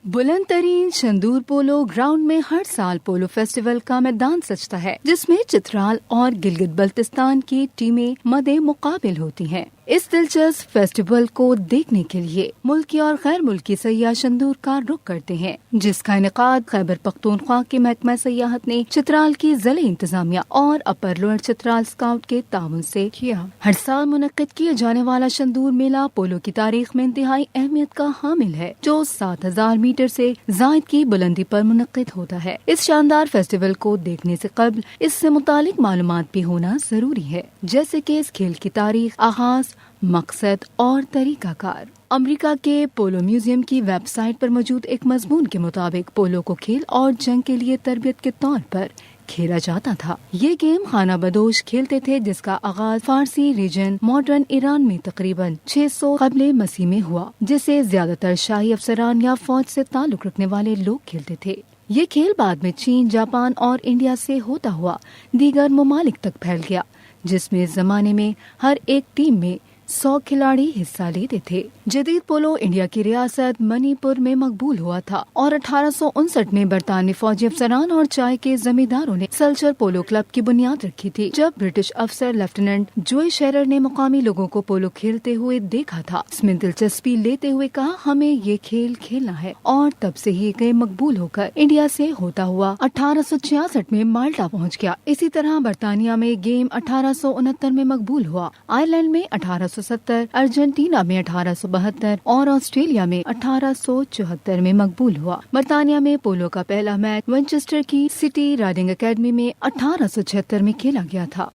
بلند ترین Shandur polo ground میں ہر سال پولو فیسٹیول کا میدان سجتا ہے، جس میں چترال اور گلگت بلتستان کی ٹیمیں مدِ مقابل ہوتی ہیں۔ اس دلچسپ فیسٹیول کو دیکھنے کے لیے ملکی اور غیر ملکی سیاح شندور کا رخ کرتے ہیں، جس کا انعقاد خیبر پختونخوا کے محکمہ سیاحت نے چترال کی ضلعی انتظامیہ اور اپر لوئر چترال اسکاؤٹ کے تعاون سے کیا۔ ہر سال منعقد کیے جانے والا شندور میلہ پولو کی تاریخ میں انتہائی اہمیت کا حامل ہے، جو 7,000 میٹر سے زائد کی بلندی پر منعقد ہوتا ہے۔ اس شاندار فیسٹیول کو دیکھنے سے قبل اس سے متعلق معلومات بھی ہونا ضروری ہے، جیسے کہ اس کھیل کی تاریخ، آغاز، مقصد اور طریقہ کار۔ امریکہ کے پولو میوزیم کی ویب سائٹ پر موجود ایک مضمون کے مطابق پولو کو کھیل اور جنگ کے لیے تربیت کے طور پر کھیلا جاتا تھا۔ یہ گیم خانہ بدوش کھیلتے تھے، جس کا آغاز فارسی ریجن ماڈرن ایران میں تقریباً 600 قبل مسیح میں ہوا، جسے زیادہ تر شاہی افسران یا فوج سے تعلق رکھنے والے لوگ کھیلتے تھے۔ یہ کھیل بعد میں چین، جاپان اور انڈیا سے ہوتا ہوا دیگر ممالک تک پھیل گیا، جس میں اس زمانے میں ہر ایک ٹیم میں 100 کھلاڑی حصہ لیتے تھے۔ جدید پولو انڈیا کی ریاست منی پور میں مقبول ہوا تھا اور 1859 میں برطانوی فوجی افسران اور چائے کے زمینداروں نے سلچر پولو کلب کی بنیاد رکھی تھی۔ جب برٹش افسر لیفٹیننٹ جوئے شیرر نے مقامی لوگوں کو پولو کھیلتے ہوئے دیکھا تھا، اس میں دلچسپی لیتے ہوئے کہا، ہمیں یہ کھیل کھیلنا ہے، اور تب سے ہی گیم مقبول ہو کر انڈیا سے ہوتا ہوا 1866 میں مالٹا پہنچ گیا۔ اسی طرح برطانیہ میں گیم 1869 میں مقبول ہوا، آئرلینڈ میں 1870، ارجنٹینا میں 1872 اور آسٹریلیا میں 1874 میں مقبول ہوا۔ برطانیہ میں پولو کا پہلا میچ وینچسٹر کی سٹی رائڈنگ اکیڈمی میں 1876 میں کھیلا گیا تھا۔